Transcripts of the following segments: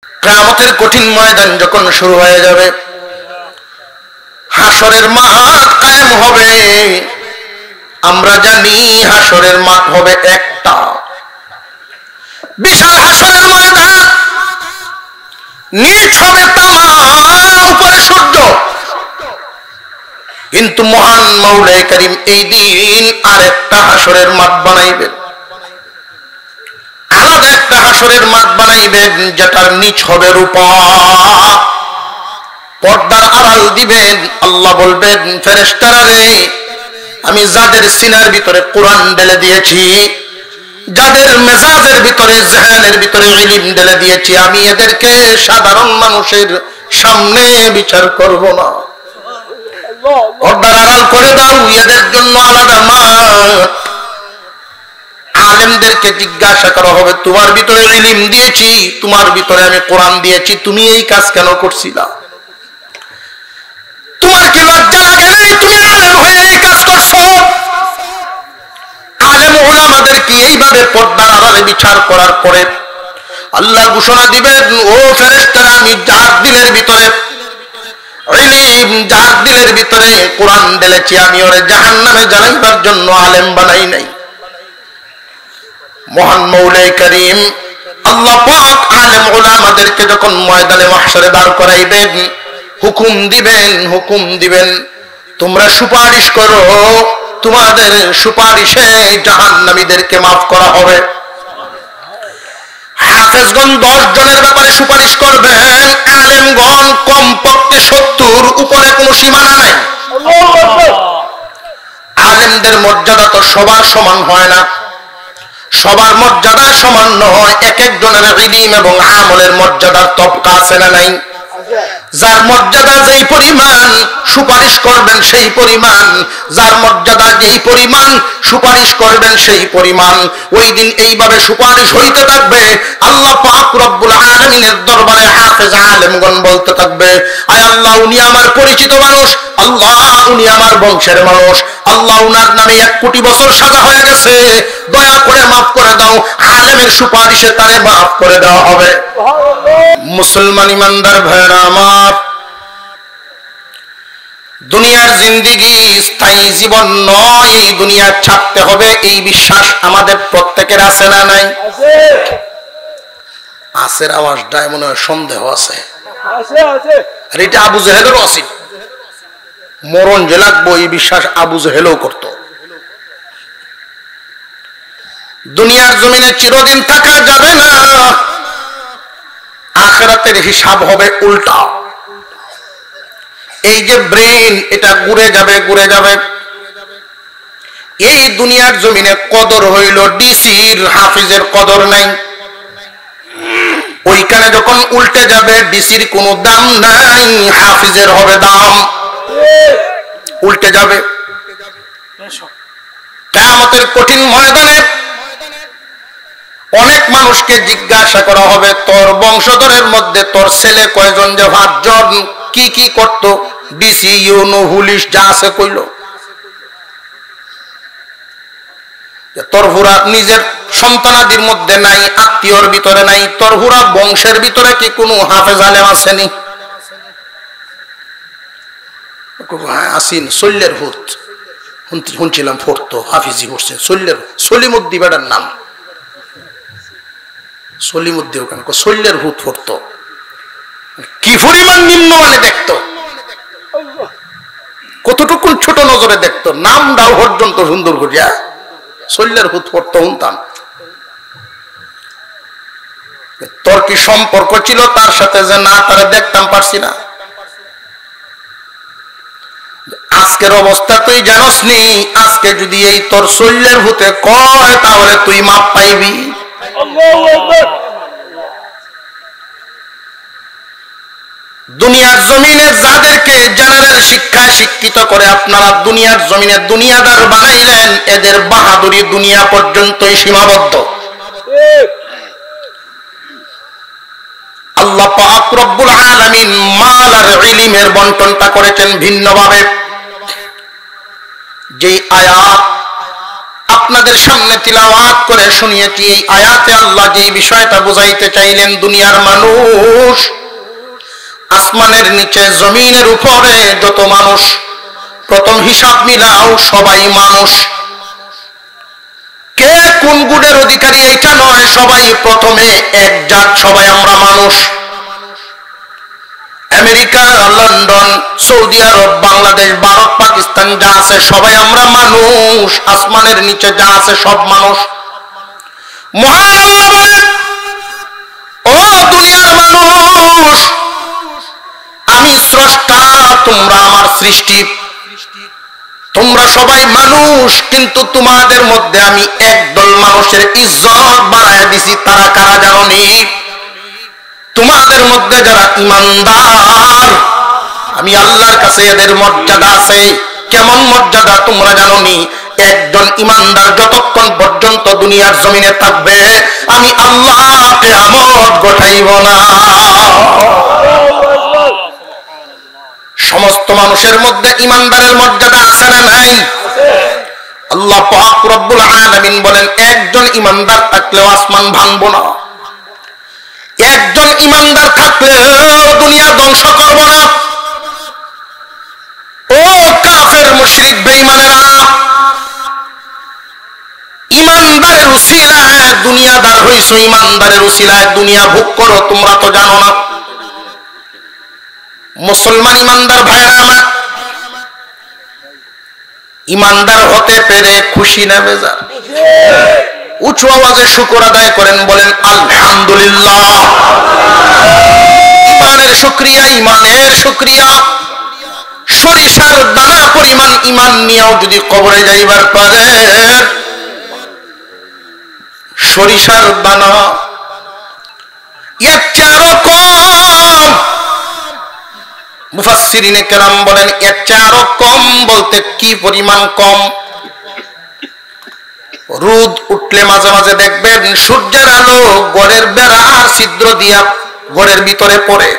কিয়ামতের কঠিন ময়দান যখন শুরু হয়ে যাবে, হাসরের মাঠ কায়েম হবে। আমরা জানি হাসরের মাঠ হবে একটা বিশাল হাসরের ময়দান, নিচ হবে তামাম, উপরে সূর্য। কিন্তু মহান মাওলাই কারীম এই দিন আরেকটা হাসরের মাঠ বানাইবেন, আলাদা একটা হাসরের মাঠ বানাইবেন, যেটার নিচ হবে রূপা, পর্দার আড়াল দিবেন। আল্লাহ বলবেন, ফেরেশতারা রে, আমি যাদের সিনার ভিতরে কোরআন ঢেলে দিয়েছি, যাদের মেজাজের ভিতরে জেহেনের ভিতরে ইলম ঢেলে দিয়েছি, আমি এদেরকে সাধারণ মানুষের সামনে বিচার করব না। পর্দার আড়াল করে দাও, এদের জন্য আলাদা মাঠ। আলেমদেরকে জিজ্ঞাসা করা হবে, তোমার ভিতরে ইলম দিয়েছি, তোমার ভিতরে আমি কোরআন দিয়েছি, তুমি এই কাজ কেন করছিলা? তোমার কি লজ্জা লাগে নাই? তুমি আলেম হয়ে এই কাজ করছো? আলেম ওলামাদেরকে এইভাবে পর্দার আড়ালে বিচার করার পরে আল্লাহ ঘোষণা দিবেন, ও ফেরেশতারা, আমি যার দিলের ভিতরে ইলম, যার দিলের ভিতরে কোরআন ঢেলেছি, আমি ওরে জাহান্নামে জ্বালাইবার জন্য আলেম বানাই নাই। মহান মাওলাই কারীম আল্লাহ পাক আলেম ওলামাদেরকে যখন ময়দানে মাহশরে দাঁড় করাইবেন, হুকুম দিবেন, তোমরা সুপারিশ করো, তোমাদের সুপারিশে জাহান্নামীদেরকে মাফ করা হবে। হাফেজগণ 10 জনের ব্যাপারে সুপারিশ করবেন, আলেমগণ কমপক্ষে 70, উপরে কোনো সীমানা নাই। আলেমদের মর্যাদা তো সবার সমান হয় না, সবার মর্যাদা সমান নয়। এক একজনের ইলম এবং আমলের মর্যাদার তফাৎ আছে না নাই? যার মর্যাদা যেই পরিমাণ সুপারিশ করবেন সেই পরিমাণ, যার মর্যাদা যেই পরিমাণ সুপারিশ করবেন সেই পরিমাণ। ওই দিন এইভাবে সুপারিশ হইতে থাকবে। আল্লাহ পাক রব্বুল আলামিনের দরবারে হাফেজ আলেমগণ বলতে থাকবে, আয় আল্লাহ, উনি আমার পরিচিত মানুষ, আল্লাহ উনি আমার বংশের মানুষ, আল্লাহ উনার নামে 1 কোটি বছর সাজা হয়ে গেছে, দয়া করে মাফ করে দাও। আলেমের সুপারিশে তারে মাফ করে দেওয়া হবে। মুসলমান ইমানদার ভাইরা আমার, দুনিয়ার জিন্দেগি স্থায়ী জীবন নয়, এই দুনিয়া ছাড়তে হবে, এই বিশ্বাস আমাদের প্রত্যেকের আছে না নাই? আছের আওয়াজটায় মনে হয় সন্দেহ আছে। আর এটা আবু জেহেলেরও আছে, মরণ যে লাগবো এই বিশ্বাস আবু জেহেলও করত। দুনিয়ার জমিনে চিরদিন থাকা যাবে না, আখিরাতের হিসাব হবে উল্টা। এই যে ব্রেন, এটা ঘুরে যাবে। এই দুনিয়ার জমিনে কদর হইল ডিসির, হাফিজের কদর নাই। ওইখানে যখন উল্টে যাবে, ডিসির কোনো দাম নাই, হাফিজের হবে দাম। উল্টে যাবে। কিয়ামতের কঠিন ময়দানে অনেক মানুষকে জিজ্ঞাসা করা হবে, তোর বংশধরের মধ্যে তোর ছেলে কয়জন? যে 5 জন। কি কি করত? ডিসি, ইউনো, পুলিশ যা আছে কইল। তোর হুরা নিজের সন্তানাদির মধ্যে নাই, আত্মীয়র ভিতরে নাই, তোর হুরা বংশের ভিতরে কি কোনো হাফেজ আলেম আসেনি? হ্যাঁ আসিন, শল্যের হুত শুনছিলাম পড়তো, হাফিজি পড়ছেন, শল্যের সলিমুদ্দি বেটার নাম, সলিমুদ্দি ওখানে শল্যের হুত পড়তো। কি পরিমাণ নিম্নমানে দেখতো, কতটুকু ছোট নজরে দেখতো, নামটাও পর্যন্ত সুন্দর করিয়া শল্যের হুত পড়তো শুনতাম। তোর কি সম্পর্ক ছিল তার সাথে যে না তারা দেখতাম পারছি না? আজকের অবস্থা তুই জানোস নি, আজকে যদি এই তোর শল্যের হুতে কয় তাহলে তুই মাপ পাইবি। দুনিয়ার জমিনে যাদেরকে জেনারেল শিক্ষায় শিক্ষিত করে আপনারা দুনিয়ার জমিনে দুনিয়াদার বানাইলেন, এদের বাহাদুরি দুনিয়া পর্যন্তই সীমাবদ্ধ। আল্লাহ পাক রব্বুল আলামিন মাল আর ইলমের বন্টনটা করেছেন ভিন্নভাবে। যে আয়াত আপনাদের সামনে তিলাওয়াত করে শুনিয়েছি। এই আয়াতে আল্লাহ যে বিষয়টা বুঝাইতে চাইলেন, দুনিয়ার মানুষ, আসমানের নিচে জমিনের উপরে যত মানুষ, প্রথম হিসাব মিলাও সবাই মানুষ। কে কোন গুণের অধিকারী এটা নয়, সবাই প্রথমে এক জাত, সবাই আমরা মানুষ। আমেরিকা, লন্ডন, সৌদি আরব, বাংলাদেশ, ভারত, পাকিস্তান যা আছে সবাই আমরা মানুষ। আসমানের নিচে যা আছে সব মানুষ। মহান আল্লাহ বলেন, ও দুনিয়ার মানুষ, আমি স্রষ্টা, তোমরা আমার সৃষ্টি, তোমরা সবাই মানুষ, কিন্তু তোমাদের মধ্যে আমি একদল মানুষের ইজ্জত বাড়ায় দিছি। তারা কারা জানোনি? তোমাদের মধ্যে যারা ইমানদার, আমি আল্লাহর কাছে এদের মর্যাদা আছে। কেমন মর্যাদা তোমরা জানোনি? একজন ইমানদার যতক্ষণ পর্যন্ত দুনিয়ার জমিনে থাকবে, আমি আল্লাহ কিয়ামত ঘটাইব না। সমস্ত মানুষের মধ্যে ইমানদারের মর্যাদা আছে না নাই? আল্লাহ পাক রব্বুল আলামিন বলেন, একজন ইমানদার থাকলেও আসমান ভাঙবো না। একজন ইমানদার থাকলেও দুনিয়া ধ্বংস করব না। ও কাফের মুশরিক বেঈমানেরা, ইমানদারের উসিলায় দুনিয়াদার হইছো, ইমানদারের উসিলায় দুনিয়া ভোগ করো, তোমরা তো জানো না। মুসলমান ইমানদার ভাইরা আমার, ইমানদার হতে পেরে খুশি না বেজার? উঁচু আওয়াজে শুকর আদায় করেন, বলেন আলহামদুলিল্লাহ। ইমানের শুকরিয়া, ইমানের শুকরিয়া। সরিষার দানা পরিমাণ ইমান নিয়েও যদি কবরে যাইবার পারে, সরিষার দানা এর চেয়ে আরো কম। মুফাসসিরিনে কেরাম বলেন, এর চেয়ে আরো কম বলতে কি পরিমাণ কম? রোদ উঠলে মাঝে মাঝে দেখবেন সূর্যের আলো ঘরের বেড়ার ছিদ্র দিয়া ঘরের ভিতরে পড়ে।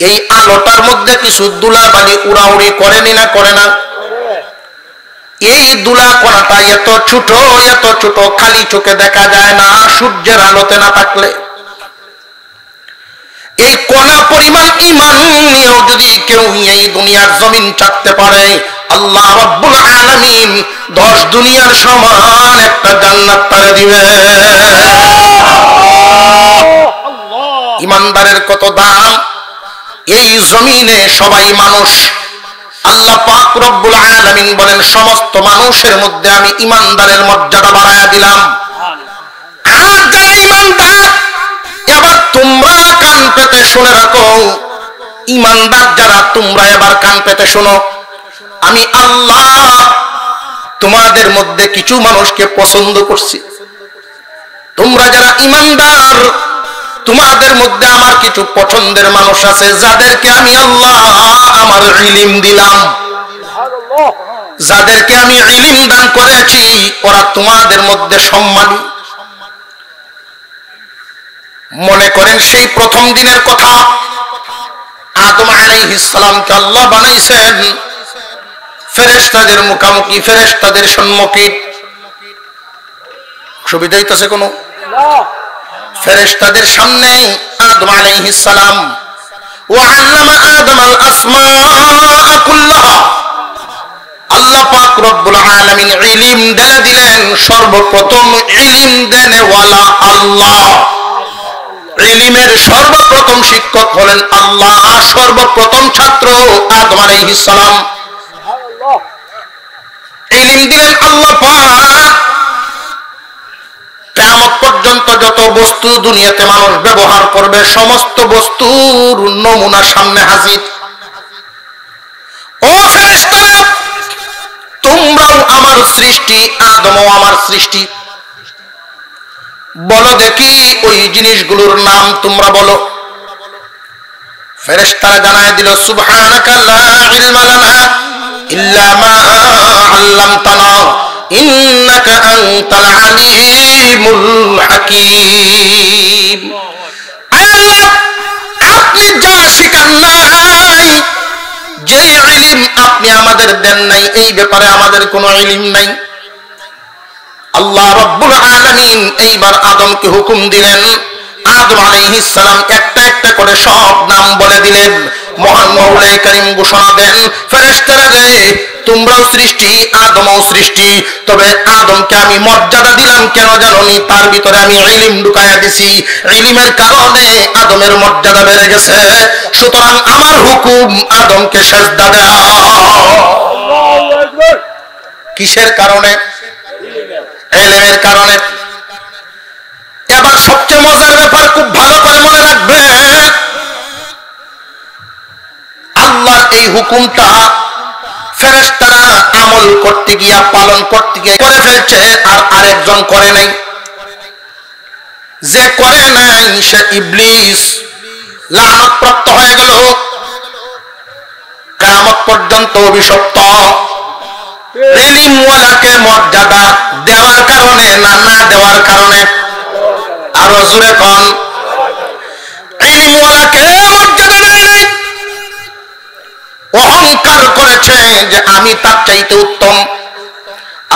এই আলোটার মধ্যে কিছু ধুলাবালি উড়াউড়ি করেনি না করে না? এই ধুলা কণাটা এত ছোট, এত ছোট, খালি চোখে দেখা যায় না সূর্যের আলোতে না থাকলে। এই কণা পরিমাণ ঈমান নিয়েও যদি কেউ এই দুনিয়ার জমিন চাটতে পারে, আল্লাহ রাব্বুল আলামিন 10 দুনিয়ার সমান একটা জান্নাত তারে দিবে। ইমানদারের কত দাম! এই জমিনে সবাই মানুষ। আল্লাহ পাক রব্বুল আলামিন বলেন, সমস্ত মানুষের মধ্যে আমি ইমানদারের মর্যাদা বাড়ায়া দিলাম। আর যারা ইমানদার, এবার তোমরা কান পেতে শুনে রাখো, ইমানদার যারা তোমরা এবার কান পেতে শোনো। আমি আল্লাহ তোমাদের মধ্যে কিছু মানুষকে পছন্দ করছি। তোমরা যারা ইমানদার, তোমাদের মধ্যে আমার কিছু পছন্দের মানুষ আছে, যাদেরকে আমি আল্লাহ আমার ইলম দিলাম, যাদেরকে আমি ইলম দান করেছি, ওরা তোমাদের মধ্যে সম্মানী। মনে করেন সেই প্রথম দিনের কথা, আদম আলাইহিস সালামকে আল্লাহ বানাইছেন ফেরেশতাদের মুখামুখি, ফেরেশতাদের সম্মুখে। সুবিধা হইতেছে কোনো? ফেরেশতাদের সামনে আদম আলাইহিস সালাম, ওয়া আল্লামা আদম আল আসমাআ কুল্লাহা, আল্লাহ পাক রব্বুল আলামিন ইলম দিয়ে দিলেন। সর্বপ্রথম ইলম দেনেওয়ালা আল্লাহ। ইলমের সর্বপ্রথম শিক্ষক হলেন আল্লাহ, সর্বপ্রথম ছাত্র আদম আলাইহিস সালাম। ইলম দিলেন আল্লাহ পাক। কিয়ামত পর্যন্ত যত বস্তু দুনিয়াতে মানুষ ব্যবহার করবে, সমস্ত বস্তুর নমুনা সামনে হাজির। ও ফেরেশতারা, তোমরাও আমার সৃষ্টি, আদমও আমার সৃষ্টি। বলো দেখি ওই জিনিসগুলোর নাম তোমরা বলো। ফেরেশতারা জানায় দিল, সুবহানাকা লা ইলমা লানা ইল্লা মা আল্লামতানা ইন্নাকা আনতাল আলিমুল হাকীম। আল্লাহ, আপনি যা শিখান নাই, যে ইলম আপনি আমাদের দেন নাই, এই ব্যাপারে আমাদের কোনো ইলম নাই। আল্লাহ রাব্বুল আলামিন এইবার আদমকে হুকুম দিলেন, আদম আলাইহিস সালাম একটা একটা করে সব নাম বলে দিলেন। মহান মাওলাই কারীম ঘোষণা দেন, ফেরেশতারা রে, তোমরাও সৃষ্টি, আদমও সৃষ্টি, তবে আদমকে আমি মর্যাদা দিলাম কেন জানোনি? তার ভিতরে আমি ইলম ঢুকায়া দিছি, ইলমের কারণে আদমের মর্যাদা বেড়ে গেছে। সুতরাং আমার হুকুম আদমকে সিজদা দাও। আল্লাহু আকবার। কিসের কারণে? ইলমের কারণে। এবার সবচেয়ে মজার ব্যাপার, খুব ভালো করে মনে রাখবে, আল্লাহর এই হুকুমটা ফেরেশতারা আমল করতে গিয়া, পালন করতে গিয়ে করে ফেলছে, আর আরেকজন করে নাই। যে করে নাই সে ইবলিস, লানত হয়ে গেল, কিয়ামত পর্যন্ত অভিশপ্ত। ইলমওয়ালাকে মর্যাদা দেওয়ার কারণে না না দেওয়ার কারণে? আরো জোরে কোন। ইলমওয়ালাকে মর্যাদা দেয় নাই, অহংকার করেছে যে আমি তার চাইতে উত্তম।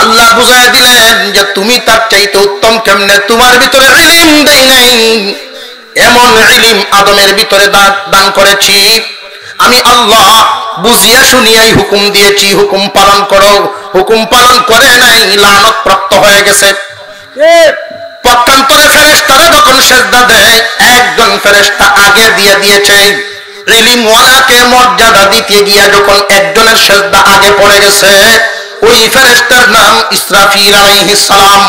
আল্লাহ বুঝায় দিলেন যে তুমি তার চাইতে উত্তম কেমনে? তোমার ভিতরে ইলম দেই নাই, এমন ইলম আদমের ভিতরে দান করেছি আমি। আল্লাহ বুঝিয়া শুনিয়াই হুকুম দিয়েছি, হুকুম পালন করো। হুকুম পালন করে নাই, লানত প্রাপ্ত হয়ে গেছে। পক্ষান্তরে ফেরেশতারা যখন সিজদা দেয়, একজন ফেরেশতা আগে দিয়ে দিয়েছে। ইলমওয়ালাকে মর্যাদা দিতে গিয়া যখন একজনের সিজদা আগে পড়ে গেছে, ওই ফেরেশতার নাম ইসরাফিল আলাইহিস সালাম।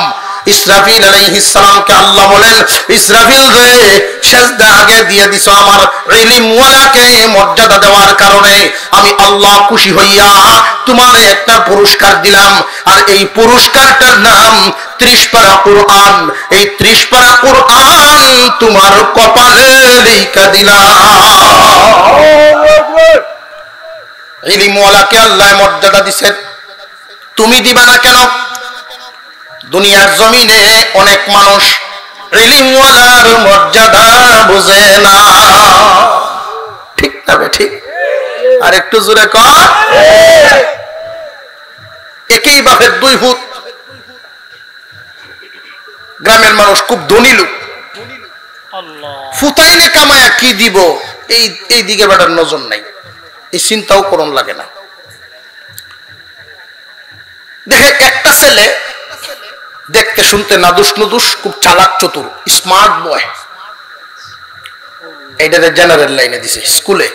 ইসরাফিল আলাইহিস সালামকে আল্লাহ বলেন, ইসরাফিল রে, সিজদা আগে দিয়ে দিছো আমার ইলমওয়ালাকে মর্যাদা দেওয়ার কারণে। আমি আল্লাহ খুশি হইয়া তোমার একটা পুরস্কার দিলাম, আর এই পুরস্কারটার নাম 30 পারা কুরআন। এই 30 পারা কুরআন তোমার কপালে লিখা দিলাম। ইলমওয়ালাকে আল্লাহ মর্যাদা দিছেন, তুমি দিবা না কেন? দুনিয়ার জমিনে অনেক মানুষ ইলমওয়ালার মর্যাদা বুঝে না, ঠিক না? ঠিক। আর একটু জোরে কর। একই বাপের দুই ভূত। গ্রামের মানুষ খুব ধনী লোক, ফুতাইলে কামায়া কি দিব এই দিকে বেটার নজর নাই, এই চিন্তাও করণ লাগে না। দেখে একটা ছেলে দেখতে শুনতে নাদুস নুদুস, খুব চালাক চতুর, স্মার্ট বয়। এইটাতে জেনারেল লাইনে দিছে স্কুলে।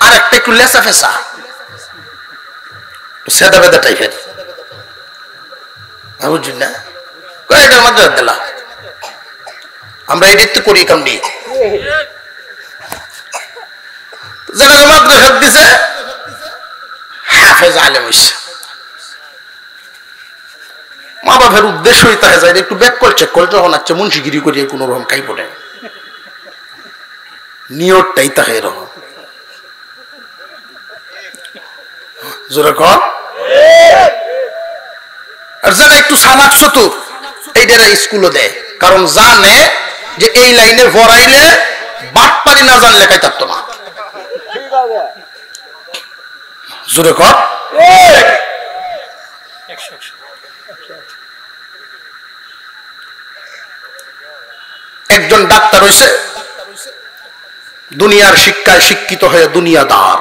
আর একটা একটু লেসা ফেসা, সেদা বেদা টাইপের, বুঝলি না? এটার মধ্যে দিলা, আমরা এই দেখতে করি কামড়ি। জেনারেল মাদ্রাসা দিছে, হাফেজ আলেম হইছে। মা বাপের উদ্দেশ্যই তাহে যায় একটু ব্যাক কল চেক করে, যখন আচ্ছা মুন্সিগিরি করিয়ে কোন রকম খাই পড়ে, নিয়তটাই তাহে এরকম। জোরে কর। আর যারা একটু সামাক চতুর, এইটারা স্কুলে দেয়, কারণ জানে যে এই লাইনে ভরাইলে বাটপারি না জানলে কাই থাকতো না। জোরে কর। একজন ডাক্তার হইছে, দুনিয়ার শিক্ষায় শিক্ষিত হয়ে দুনিয়াদার।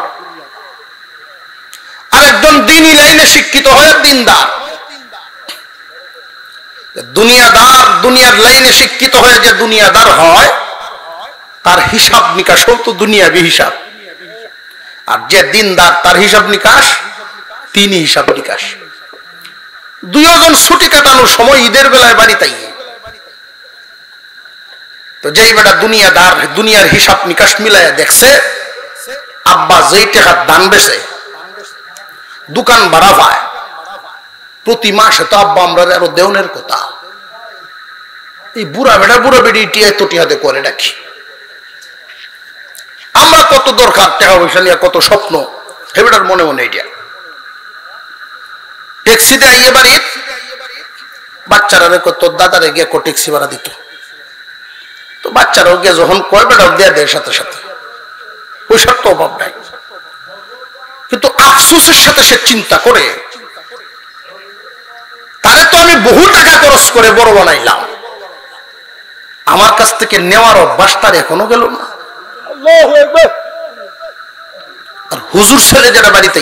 আর একজন দিনী লাইনে শিক্ষিত হয়ে দিনদার। দুনিয়াদার দুনিয়ার লাইনে শিক্ষিত হয়ে যে দুনিয়াদার হয়, তার হিসাব নিকাশ তো দুনিয়াবি হিসাব। আর যে দিনদার, তার হিসাব নিকাশ তিনি হিসাব নিকাশ। দুইজন ছুটি কাটানোর সময় ঈদের বেলায় বাড়ি তাই। তো যেই বেটা দুনিয়াদার, দুনিয়ার হিসাব নিকাশ মিলাইয়া দেখছে, আব্বা যেই টাকা দান বেছে, দোকান ভাড়া পায় প্রতি মাসে, তো আব্বা আমরা আরো দেওনের কথা। এই বুড়া বেটা বুড়া বেটি টিয়া তো টিয়াতে করে রাখি। আমরা কত দরকার টাকা পয়সা নিয়ে, কত স্বপ্ন, হে বেটার মনে মনে এটা। ট্যাক্সিতে আইয়ে বাড়ি, বাচ্চারা তোর দাদারে গিয়ে ট্যাক্সি ভাড়া দিত। তো বাচ্চারাও গিয়ে যখন কয় বেটাও দেয়া দেয় সাথে সাথে, পয়সার তো অভাব নাই। কিন্তু আফসোসের সাথে সে চিন্তা করে, তারে তো আমি বহু টাকা খরচ করে বড় বানাইলাম, আমার কাছ থেকে নেওয়ার অভ্যাস তার এখনো গেল না। আর হুজুর ছেলে যেটা বাড়িতে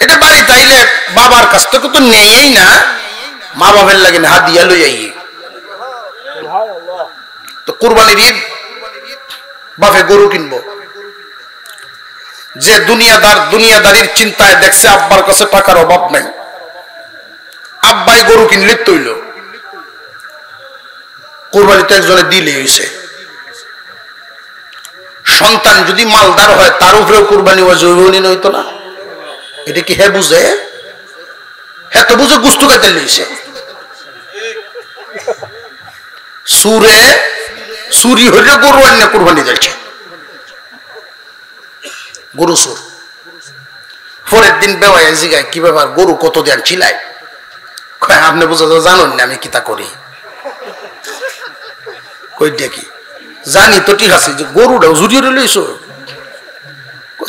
এটা বাড়িতে আইলে বাবার কাছ থেকে তো নেই না, মা বাবার লাগে না হাদিয়া লই আই। তো কুরবানির ঈদ বাপে গরু কিনবো, যে দুনিয়াদারির চিন্তায় দেখছে আব্বার কাছে টাকার অভাব নাই, আব্বাই গরু কিনলে তৈল, কুরবানিতে একজনে দিলে হয়েছে। সন্তান যদি মালদার হয় তার উপরেও কুরবানি জরুরি হইতো না? এটা কি হে বুঝে? হ্যাঁ তো বুঝে গুস্তু খাইতে লইছে। চুরি হইলে গরু আন্য কুরবানি দিচ্ছে, গরু সুর। পরের দিন বেওয়ায় জিগায় কি ব্যাপার, গরু কত দেন ছিলাই? আপনি বুঝা তো জানুন না আমি কিতা করি। কই দেখি জানি তো ঠিক আছে, যে গরুটাও জুড়িয়ে লইছ,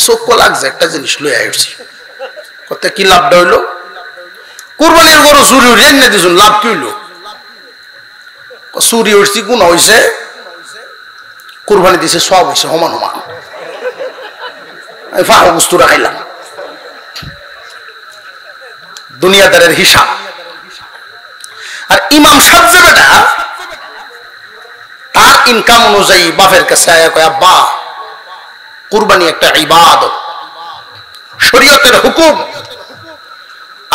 চোখ লাগছে একটা জিনিস লই আসছি। কত কি লাভটা হইলো? কুরবানির গরু চুরি রেন দিস, লাভ কি হইলো? চুরি উঠছি গুণ হয়েছে, কুরবানি দিছে সব হয়েছে সমান সমান। আমি ফাঁকা বস্তু রাখাইলাম। দুনিয়াদারের হিসাব। আর ইমাম সাহেব যে বেটা, তার ইনকাম অনুযায়ী বাপের কাছে আয়া কয় আব্বা কুরবানি একটা ইবাদত, শরীয়তের হুকুম,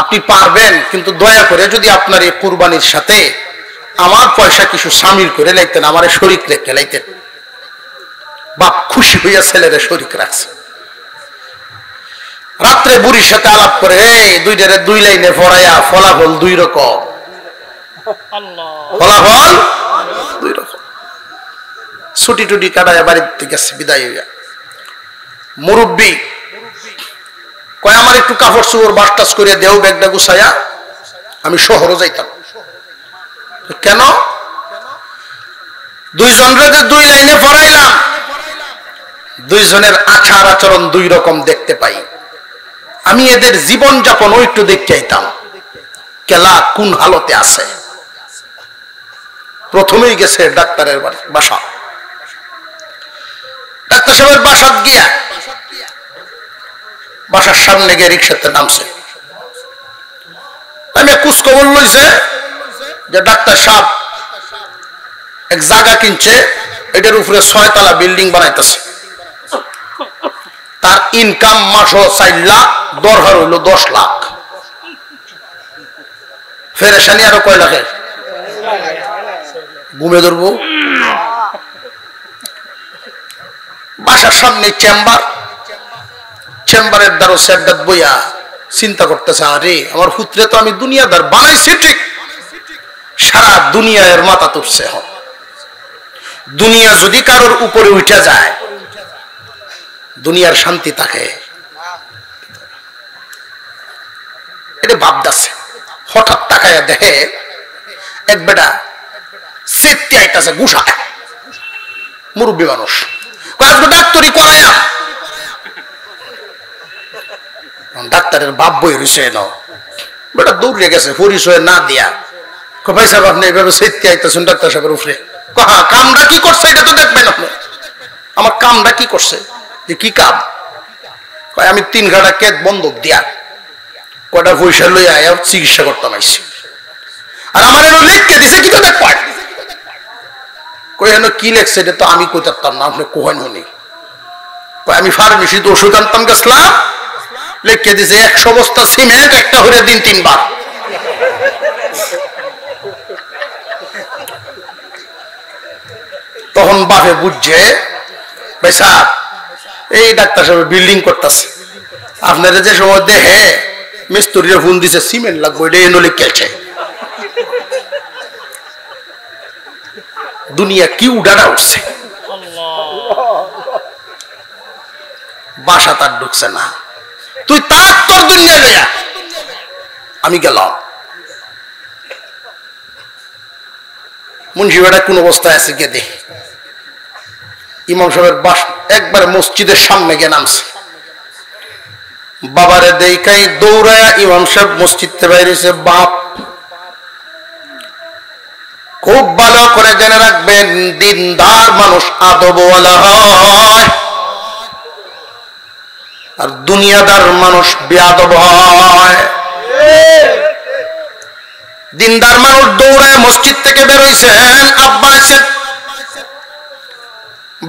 আপনি পারবেন, কিন্তু দয়া করে যদি আপনার এই কুরবানির সাথে আমার পয়সা কিছু শামিল করে লাইতেন, আমার শরিক রেখে লাইতেন। বাপ খুশি হইয়া ছেলেরে শরিক রাখছে। রাত্রে বুড়ির সাথে আলাপ করে দুইটারে দুই লাইনে পড়াইয়া ফলাফল দুই রকম, ফলাফল দুই রকম। ছুটি টুটি কাটাইয়া বাড়ির থেকে বিদায় হইয়া মুরব্বী কয় আমার একটু কাপড় চোপড় বাসটাস করে দেও, ব্যাগটা গুছাইয়া আমি শহরে যাইতাম। কেন? দুইজনরে দুই লাইনে পড়াইলাম, দুইজনের আচার আচরণ দুই রকম দেখতে পাই, আমি এদের জীবন যাপন একটু দেখতে আইতাম, কেলা কোন হালতে আছে। প্রথমেই গেছে ডাক্তারের বাসা। ডাক্তার সাহেবের বাসাত গিয়া বাসার সামনে গিয়ে রিক্সাতে নামছে। আমি খোঁজ খবর লইছে যে ডাক্তার সাহেব এক জায়গা কিনছে, এটার উপরে 6 তলা বিল্ডিং বানাইতেছে, তার ইনকাম মাসও 4 লাখ, দরকার হইল 10 লাখ। ফেরেশানি আরো কয় লাখের? ঘুমে ধরবো। বাসার সামনে চেম্বার, চেম্বারের দ্বারা সেডাত বইয়া চিন্তা করতেছে, আরে আমার পুত্রে তো আমি দুনিয়াদার বানাইছি ঠিক, সারা দুনিয়ার মাথা তুলছে। দুনিয়া যদি কারোর উপরে উঠে যায়, দুনিয়ার শান্তি থাকে, এটা ভাবতেছে। হঠাৎ তাকায়া দেখে এক বেটা সেটটি আইতাছে গুছায়, মুরব্বী মানুষ, ডাক্তারি করাইয়া। ডাক্তারের বাপ বই রয়েছে না, বেটা দৌড়ে গেছে পরিচয় না দিয়া। ভাই সাহেব আপনি এইভাবে সেটটি আইতেছেন ডাক্তার সাহেবের উপরে, কামটা কি করছে এটা তো দেখবেন আপনি। আমার কামটা কি করছে? যে কি কাম? আমি 3 ঘাটা কেক বন্ধক দিয়া কয়টা পয়সা লই আয়া চিকিৎসা করতাম আইসি, আর আমার এনে লিখতে দিছে কি তো দেখ পায়। কই এনে কি লেখছে এটা তো আমি কইতাম না, আপনি কোহেন হনি। আমি ফার্মেসিতে ওষুধ আনতাম গেছিলাম, লিখতে দিছে 100 বস্তা সিমেন্ট একটা হরে দিন 3 বার। তখন বাপে বুঝছে ভাই সাহেব এই ডাক্তার সাহেব বিল্ডিং করতেছে, আপনারা যে সময় দেখে মিস্ত্রির ফোন দিছে সিমেন্ট লাগবে, এটা এনে লিখেছে। দুনিয়া কি উড়াটা উঠছে, বাসা তার ঢুকছে না। তুই তার তোর দুনিয়া লইয়া আমি গেলাম। মুন্সি বেটা কোন অবস্থায় আছে গিয়ে দেখি, ইমাম সাহেবের বাস একবারে মসজিদের সামনে গিয়ে নামছে। বাবারে দেখাই দৌড়ায়া ইমাম সাহেব মসজিদ থেকে বাইরেছে। বাপ খুব ভালো করে জেনে রাখবেন, দিনদার মানুষ আদবওয়ালা হয় আর দুনিয়াদার মানুষ বেয়াদব হয়। দিনদার মানুষ দৌড়ায় মসজিদ থেকে বের হইছেন, আব্বা এসে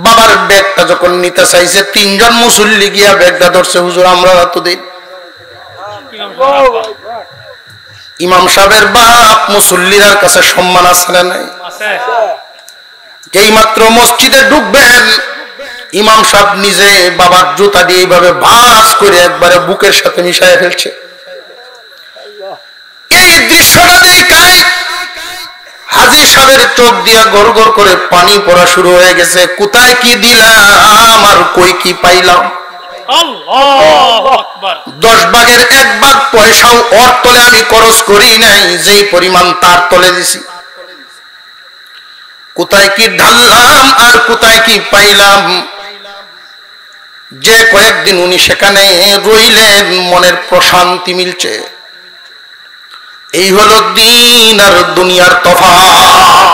বাবার ব্যাগটা যখন নিতে চাইছে, তিনজন মুসল্লি গিয়া ব্যাগটা ধরছে। হুজুর আমরা তো দিন। ইমাম সাহেবের বাপ মুসল্লিদের কাছে সম্মান আছে না নাই? যেই মাত্র মসজিদে ঢুকবেন, ইমাম সাহেব নিজে বাবার জুতা দিয়ে এইভাবে ভাঁজ করে একবারে বুকের সাথে মিশাইয়া ফেলছে। এই দৃশ্যটা দেখায় হাজী সাহেবের চোখ দিয়া গড় গড় করে পানি পড়া শুরু হয়ে গেছে। কোথায় কি দিলাম আর কই কি পাইলাম। 10 ভাগের 1 ভাগ পয়সাও ওর তলে আমি খরচ করি নাই, যেই পরিমাণ তার তলে দিছি। কোথায় কি ঢাললাম আর কোথায় কি পাইলাম। যে কয়েকদিন উনি সেখানে রইলেন, মনের প্রশান্তি মিলছে। এই হলো দিন আর দুনিয়ার তফাৎ।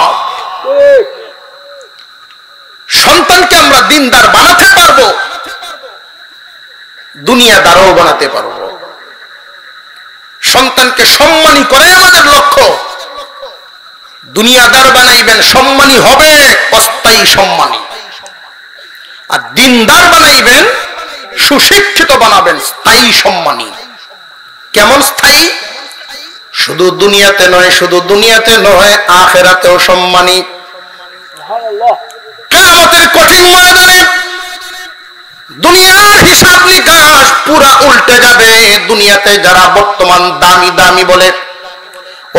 সন্তানকে আমরা দিনদার বানাতে পারবো, দুনিয়াদারও বানাতে পারবো। সন্তানকে সম্মানী করাই আমাদের লক্ষ্য। দুনিয়াদার বানাইবেন, সম্মানী হবে অস্থায়ী সম্মানী। আর দিনদার বানাইবেন, সুশিক্ষিত বানাবেন, স্থায়ী সম্মানী। কেমন স্থায়ী? শুধু দুনিয়াতে নয়, শুধু দুনিয়াতে নয়, আখিরাতেও সম্মানী। কিয়ামতের কঠিন ময়দানে দুনিয়ার হিসাব নিকাশ পুরা উল্টে যাবে। দুনিয়াতে যারা বর্তমান দামি দামি বলে,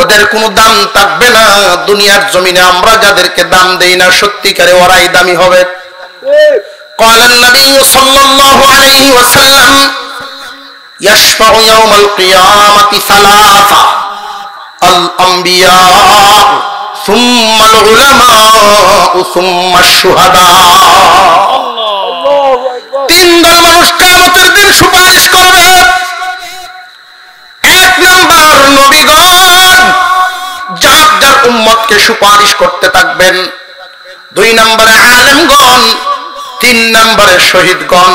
ওদের কোনো দাম থাকবে না। দুনিয়ার জমিনে আমরা যাদেরকে দাম দেই না, সত্যিকারে ওরাই দামি হবে। قال النبي صلى الله عليه وسلم يشفع يوم القيامة 3: الأنبياء ثم العلماء ثم الشهداء। 3 দল মানুষ কিয়ামতের দিন সুপারিশ করবে। 1 নাম্বার নবীগণ, যার যার উম্মতকে সুপারিশ করতে থাকবেন। 2 নম্বরে আলেমগণ, 3 নম্বরে শহীদগণ।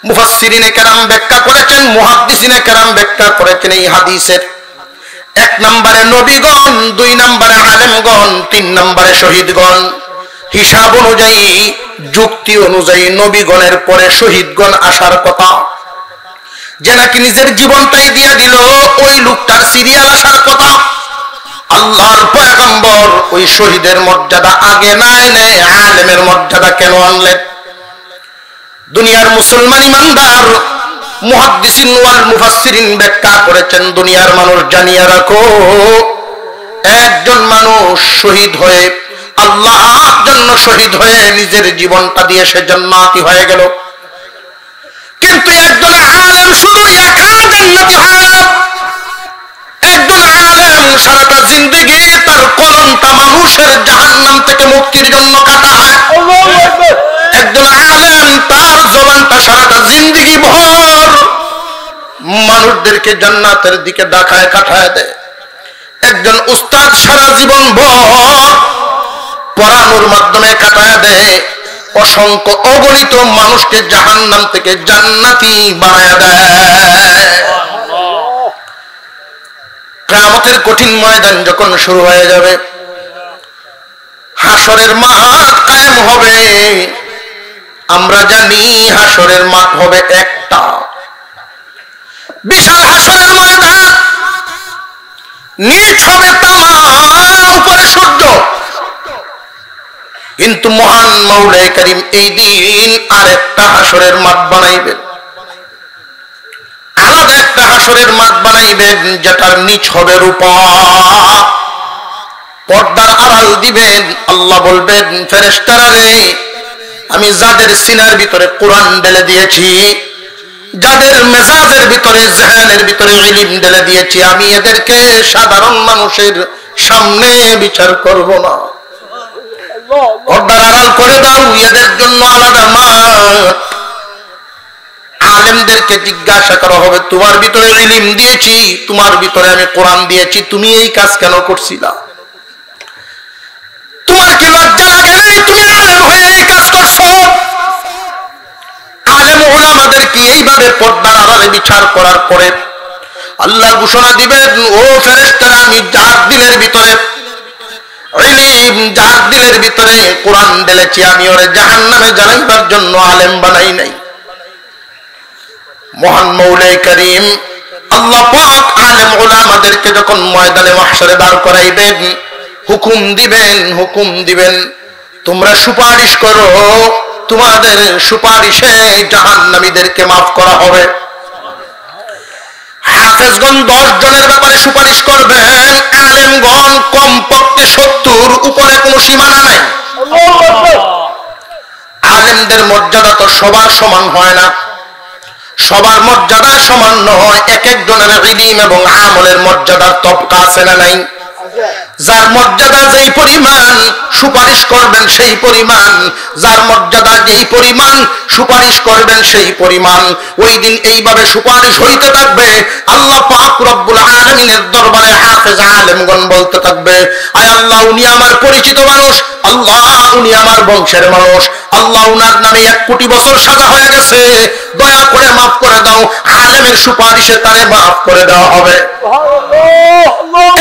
মুফাসসিরিনে কেরাম ব্যাখ্যা করেছেন, মুহাদ্দিসিনে কেরাম ব্যাখ্যা করেছেন এই হাদিসের। 1 নম্বরে নবীগণ, 2 নম্বরে আলেমগণ, 3 নম্বরে শহীদগণ। হিসাব অনুযায়ী, যুক্তি অনুযায়ী নবীগণের পরে শহীদগণ আসার কথা। যে নাকি নিজের জীবনটাই দিয়ে দিল, ওই লোকটার সিরিয়াল আসার কথা। আল্লাহর পয়গম্বর ওই শহীদের মর্যাদা আগে না এনে আলেমের মর্যাদা কেন আনলেন? দুনিয়ার মুসলমান ইমানদার মুহাদ্দিসিন ওয়াল মুফাসসিরিন ব্যাখ্যা করেছেন, দুনিয়ার মানুষ জানিয়ে রাখো, একজন মানুষ শহীদ হয়ে, আল্লাহর জন্য শহীদ হয়ে নিজের জীবনটা দিয়ে সে জান্নাতি হয়ে গেল। কিন্তু একজন আলেম শুধু একা জান্নাতি হয় না। একজন আলেম সারাটা জিন্দেগি তার কলমটা মানুষের জাহান্নাম থেকে মুক্তির জন্য কাটায়। একজন আলেম তার জবানটা সারাটা জিন্দেগি ভর মানুষদেরকে জান্নাতের দিকে ডাকায় কাটায় দেয়। একজন উস্তাদ সারা জীবন ভর পড়ানোর মাধ্যমে কাটায় দেয়, অসংখ্য অগণিত মানুষকে জাহান্নাম থেকে জান্নাতি বানায় দেয়। কিয়ামতের কঠিন ময়দান যখন শুরু হয়ে যাবে, হাসরের মাঠ কায়েম হবে। আমরা জানি হাসরের মাঠ হবে একটা বিশাল হাসরের ময়দান। নিচ হবে তামাম, উপরে সূর্য। কিন্তু মহান মাওলায়ে কারীম এই দিন আরেকটা হাসরের মাঠ বানাইবেন, আলাদা একটা হাসরের মাঠ বানাইবেন, যেটার নিচ হবে রূপা। পর্দার আড়াল দিবেন। আল্লাহ বলবেন, ফেরেশতারা রে, আমি যাদের সিনার ভিতরে কোরআন ঢেলে দিয়েছি, যাদের মেজাজের ভিতরে, জেহেনের ভিতরে ইলম ঢেলে দিয়েছি, আমি এদেরকে সাধারণ মানুষের সামনে বিচার করব না। পর্দার আড়াল করে দাও, এদের জন্য আলাদা মাঠ, আলেমদেরকে জিজ্ঞাসা করা হবে, তোমার ভিতরে ইলম দিয়েছি, তোমার ভিতরে আমি কোরআন দিয়েছি, তুমি এই কাজ কেন করছিলা? তোমার কি লজ্জা লাগে নাই? তুমি আলেম হয়ে এই কাজ করছো? আলেম ওলামাদেরকে এইভাবে পর্দার আড়ালে বিচার করার পরে আল্লাহ ঘোষণা দিবেন, ও ফেরেশতারা, আমি যার দিলের ভিতরে ইলম, যার দিলের ভিতরে কোরআন ঢেলেছি, আমি ওরে জাহান্নামে জ্বালাইবার জন্য আলেম বানাই নাই। মহান মৌলাই করিম আল্লাহ পাক আলেম ওলামাদেরকে যখন ময়দানে মাহশরে দাঁড় করাইবেন, হুকুম দিবেন, তোমরা সুপারিশ করো, তোমাদের সুপারিশে জাহান্নামীদেরকে মাফ করা হবে। হাফেজগণ 10 জনের ব্যাপারে সুপারিশ করবেন, আলেমগণ কমপক্ষে 70, উপরে কোনো সীমানা নাই। আলেমদের মর্যাদা তো সবার সমান হয় না, সবার মর্যাদা সমান নয়। এক একজনের ইলম এবং আমলের মর্যাদার তফাৎ আছে না নাই? যার মর্যাদা যেই পরিমাণ সুপারিশ করবেন সেই পরিমাণ, যার মর্যাদা যেই পরিমাণ সুপারিশ করবেন সেই পরিমাণ। ওই দিন এইভাবে সুপারিশ হইতে থাকবে। আল্লাহ পাক রব্বুল আলামিনের দরবারে হাফেজ আলেমগণ বলতে থাকবে, আয় আল্লাহ, উনি আমার পরিচিত মানুষ, আল্লাহ উনি আমার বংশের মানুষ, আল্লাহ উনার নামে 1 কোটি বছর সাজা হয়ে গেছে, দয়া করে মাফ করে দাও। আলেমের সুপারিশে তারে মাফ করে দেওয়া হবে।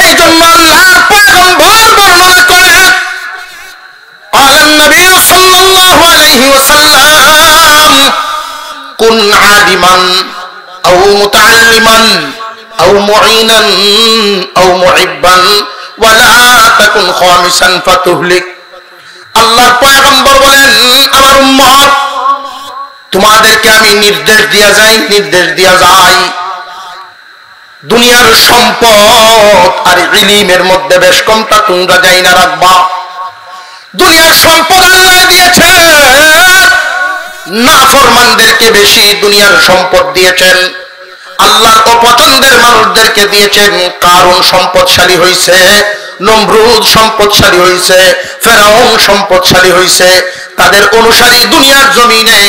এই জন্য আল্লাহর পয়গম্বর বর্ণনা করেন, আলান নবী সাল্লাল্লাহু আলাইহি ওয়াসাল্লাম, কুন আলিমান আও মুতাআল্লিমান আও মুঈনান আও মুহিব্বান ওয়ালা তাকুন খামিসান ফাতুহলিক। আল্লাহর পয়গম্বর বলেন, আমার উম্মত, তোমাদেরকে আমি নির্দেশ দিয়া যাই, দুনিয়ার সম্পদ আর ইলমের মধ্যে বেশ কমটা তোমরা যাই না রাখবা। দুনিয়ার সম্পদ আল্লাহ দিয়েছেন, নাফরমানদেরকে বেশি দুনিয়ার সম্পদ দিয়েছেন, আল্লাহর অপছন্দের মানুষদেরকে দিয়েছেন। কারণ সম্পদশালী হইছে, নমরুদ সম্পদশালী হইছে, ফেরাউন সম্পদশালী হইছে। তাদের অনুসারী দুনিয়ার জমিনে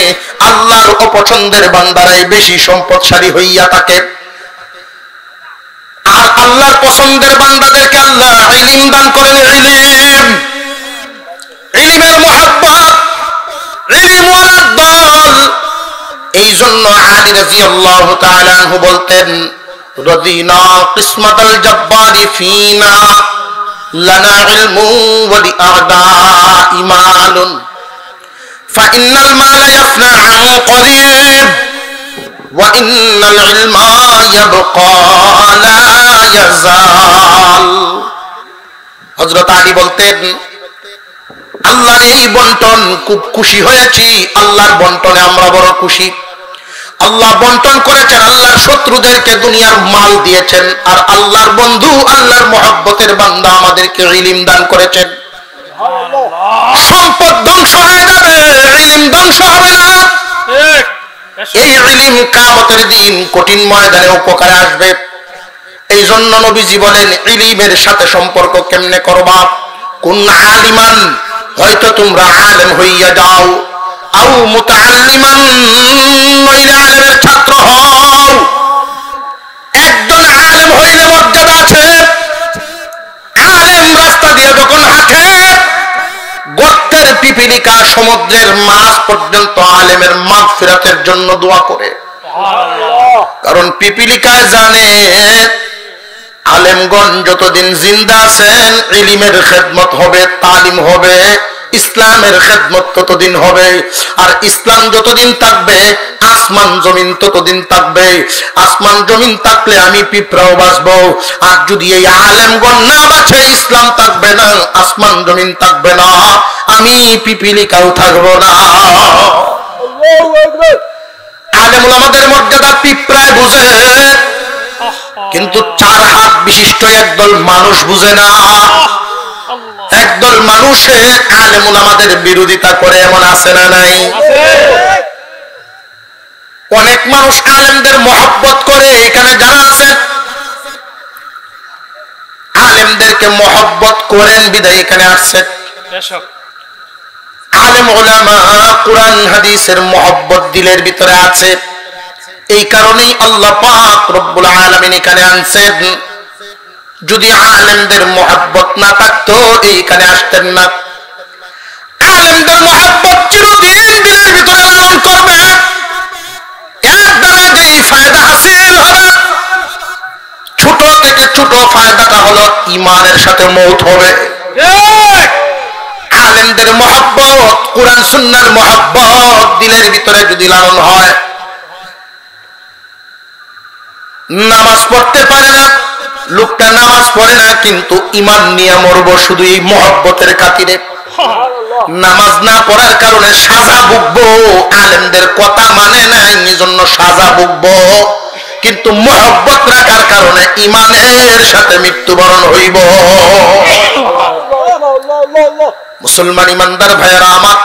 আল্লাহর অপছন্দের বান্দারাই বেশি সম্পদশালী হইয়া থাকে। আর আল্লাহর পছন্দের বান্দাদেরকে আল্লাহ ইলম দান করেন। ইলমের মুহাব্বত, ইলম ওয়ালার দল। এই জন্য আলী রাদিয়াল্লাহু তাআলা আনহু বলতেন, রাদিনা কিসমাতাল জাব্বারি ফিনা লানা ইলমু ওয়া লিআদাই মালুন ফাইন্নাল মালা ইয়াফনা আন করিব ওয়া ইন্নাল ইলমা ইয়াবকা লা ইয়াজাল। হযরত আলী বলতেন, আল্লাহর এই বন্টন খুব খুশি হয়েছি, আল্লাহর বন্টনে আমরা বড় খুশি। আল্লাহ বন্টন করেছেন, আল্লাহর শত্রুদেরকে দুনিয়ার মাল দিয়েছেন, আর আল্লাহর বন্ধু, আল্লাহর মহব্বতের বান্দা আমাদেরকে ইলম দান করেছেন। সম্পদ ধ্বংস হয়ে যাবে, ইলম ধ্বংস হবে না। এই ইলম কিয়ামতের দিন কঠিন ময়দানে উপকারে আসবে। এই জন্য নবীজি বলেন, ইলমের সাথে সম্পর্ক কেমনে করবা? কুন আলিমান, হয়তো তোমরা আলেম হইয়া যাও, আও মুতাআল্লিমান, নইলে আলেমের ছাত্র হও। একজন আলেম হইলে মর্যাদা আছে। আলেম রাস্তা দিয়ে যখন হাঁটে, গর্তের পিপিলিকা সমুদ্রের মাছ পর্যন্ত আলেমের মাগফিরাতের জন্য দোয়া করে। কারণ পিপিলিকায় জানে আলেমগণ যতদিন জিন্দা আছেন, ইলমের খেদমত হবে, তালিম হবে, ইসলামের খেদমত ততদিন হবে। আর ইসলাম যতদিন থাকবে, আসমান জমিন ততদিন থাকবে। আসমান জমিন থাকলে আমি পিঁপড়াও বাঁচবো। আর যদি এই আলেমগণ না বাঁচে, ইসলাম থাকবে না, আসমান জমিন থাকবে না, আমি পিপিলিকাও থাকবো না। আলেম ওলামাদের মর্যাদা পিঁপড়ায় বুঝে, কিন্তু 4 হাত বিশিষ্ট একদল মানুষ বুঝে না। একদল মানুষে আলেম ওলামাদের বিরোধিতা করে, এমন আছে না নাই? অনেক মানুষ আলেমদের মহব্বত করে। এখানে যারা আছে আলেমদেরকে মহব্বত করেন বিধায় এখানে আসছে। আলেম ওলামা, কোরআন হাদিসের মহব্বত দিলের ভিতরে আছে। এই কারণেই আল্লাহ পাক রব্বুল আলামিন এখানে আনছেন। যদি আলেমদের মহব্বত না থাকতো এইখানে আসতেন না। আলেমদের মহব্বত চিরদিন দিলের ভিতরে লালন করবে, এর দ্বারা যেই ফায়দা হাসিল হবে, ছোট থেকে ছোট ফায়দাটা হলো ঈমানের সাথে মৌত হবে। আলেমদের মহব্বত, কুরআন সুন্নাহর মহব্বত দিলের ভিতরে যদি লালন হয়, নামাজ পড়তে পারে না লোকটা, নামাজ পড়ে না কিন্তু ঈমান নিয়ে মরবো শুধু এই মহব্বতের খাতিরে। নামাজ না পড়ার কারণে সাজা ভুগবো, আলেমদের কথা মানে নাই এজন্য সাজা ভুগবো, কিন্তু মহব্বত রাখার কারণে ঈমানের সাথে মৃত্যুবরণ হইব। মুসলমান ইমানদার ভাইয়েরা আমার,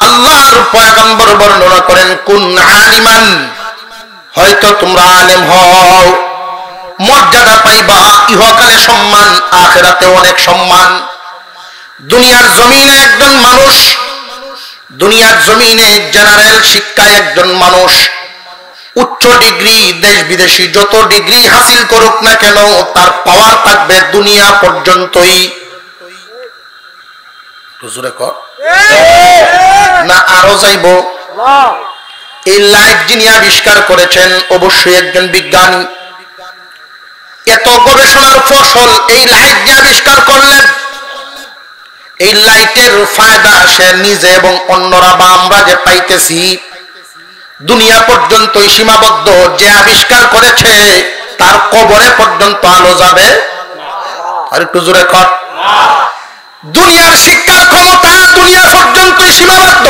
আল্লাহর পয়গম্বর বর্ণনা করেন, কুন আলিমান, হয়তো তোমরা আলেম হও, মর্যাদা পাইবা, ইহকালে সম্মান, আখিরাতে অনেক সম্মান। দুনিয়ার জমিনে একজন মানুষ, দুনিয়ার জমিনে জেনারেল শিক্ষায় একজন মানুষ উচ্চ ডিগ্রি, দেশ বিদেশি যত ডিগ্রি হাসিল করুক না কেন, তার পাওয়ার থাকবে দুনিয়া পর্যন্তই। না আরো যাইব? এই লাইট যিনি আবিষ্কার করেছেন অবশ্যই একজন বিজ্ঞানী। এত গবেষণার ফসল এই লাইট যে আবিষ্কার করলেন, এই লাইটের ফায়দা সে নিজে এবং অন্যরা বা আমরা যে পাইতেছি দুনিয়া পর্যন্তই সীমাবদ্ধ। যে আবিষ্কার করেছে তার কবরে পর্যন্ত আলো যাবে। আর একটু জোরে কর। দুনিয়ার শিক্ষার ক্ষমতা দুনিয়া পর্যন্তই সীমাবদ্ধ,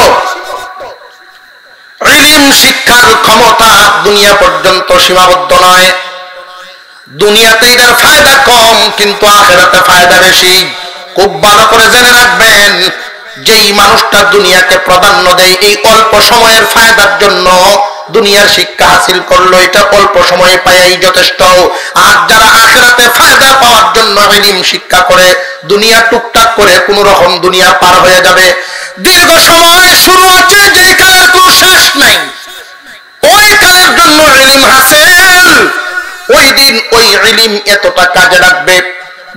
ইলম শিক্ষার ক্ষমতা দুনিয়া পর্যন্ত সীমাবদ্ধ নয়। দুনিয়াতে এটার ফায়দা কম কিন্তু আখিরাতে ফায়দা বেশি। খুব ভালো করে জেনে রাখবেন, যেই মানুষটা দুনিয়াকে প্রাধান্য দেয় এই অল্প সময়ের ফায়দার জন্য, দুনিয়ার শিক্ষা হাসিল করলো, এটা অল্প সময়ে পাইয়াই যথেষ্ট। আর যারা আখিরাতে ফায়দা পাওয়ার জন্য ইলম শিক্ষা করে, দুনিয়া টুকটাক করে কোন রকম দুনিয়া পার হয়ে যাবে। দীর্ঘ সময় শুরু আছে যে কালের কোনো শেষ নাই, ওই কালের জন্য ইলম হাসিল, ওই দিন ওই ইলম এতটা কাজে লাগবে।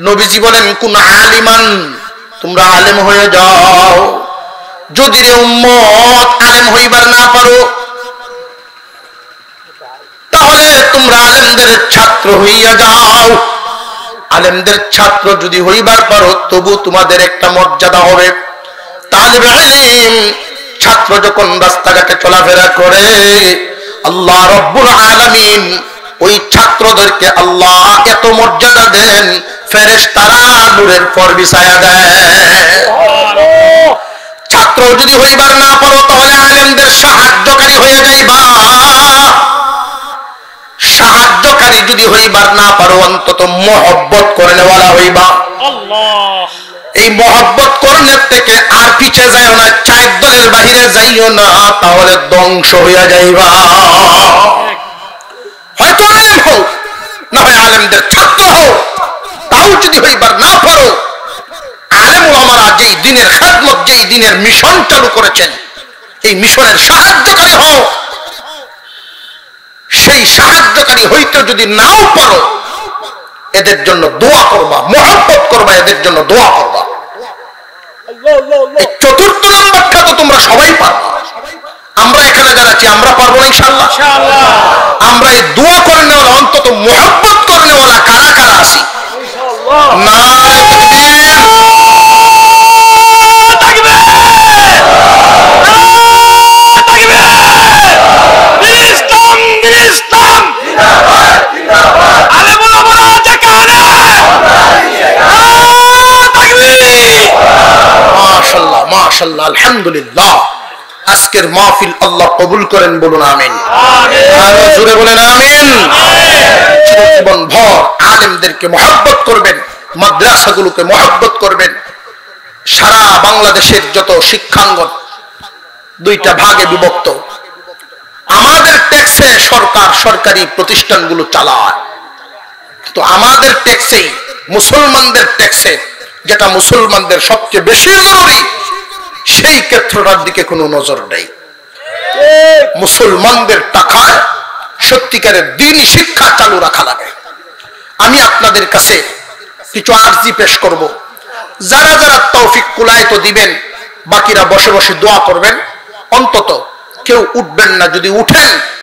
নবীজি বলেন, কোন আলিমান, তোমরা আলেম হয়ে যাও। যদি রে উম্মত আলেম হইবার না পারো, তাহলে তোমরা আলেমদের ছাত্র হইয়া যাও। আলেমদের ছাত্র যদি হইবার পারো তবু তোমাদের একটা মর্যাদা হবে। তালিবে ইলম ছাত্র যখন রাস্তাঘাটে চলাফেরা করে, আল্লাহ রব্বুল আলামিন ওই ছাত্রদেরকে আল্লাহ এত মর্যাদা দেন, ফেরেশতারা নূরের পর বিছায়া দেয়। ছাত্র যদি হইবার না পারো তাহলে আলেমদের সাহায্যকারী হয়ে যাইবা। সাহায্যকারী যদি হইবার না পারো অন্তত মহব্বত করে নেওয়ালা হইবা। এই মহব্বত করলে থেকে আর পিছে যাইও না, চার দলের বাহিরে যাইও না, তাহলে ধ্বংস হইয়া যাইবা। হয়তো আলেম হও, না হয় আলেমদের ছাত্র হও, তাও যদি হইবার না পারো, আলেম ওলামারা যেই দিনের খেদমত, যেই দিনের মিশন চালু করেছেন, এই মিশনের সাহায্যকারী হও। সেই সাহায্যকারী হইতে যদি নাও পারো, এদের জন্য দোয়া করবা, মহব্বত করবা, এদের জন্য দোয়া করবা। এই চতুর্থ নম্বরটা তো তোমরা সবাই পারবা। আমরা এখানে যারা আছি আমরা পারবো না ইনশাআল্লাহ। আমরা এই দোয়া করে নেওয়ালা, অন্তত মহব্বত করে নেওয়ালা কারা কারা আছি? নারায়ে তাকবীর। মাশাআল্লাহ, আলহামদুলিল্লাহ। আজকের মাহফিল আল্লাহ কবুল করেন, বলুন আমিন। আরো জোরে বলেন আমিন। জীবন ভর আলেমদেরকে মহব্বত করবেন, মাদ্রাসাগুলোকে মহব্বত করবেন। সারা বাংলাদেশের যত শিক্ষাঙ্গন দুইটা ভাগে বিভক্ত। আমাদের ট্যাক্সে সরকার সরকারি প্রতিষ্ঠানগুলো চালায়, তো আমাদের ট্যাক্সেই, মুসলমানদের ট্যাক্সে, যেটা মুসলমানদের সবচেয়ে বেশি জরুরি, সেই ক্ষেত্রটার দিকে কোনো নজর নেই। মুসলমানদের টাকায় সত্যিকারের দ্বীনি শিক্ষা চালু রাখা লাগে। আমি আপনাদের কাছে কিছু আরজি পেশ করব। যারা যারা তৌফিক কুলায় তো দিবেন, বাকিরা বসে বসে দোয়া করবেন। অন্তত কেউ উঠবেন না, যদি উঠেন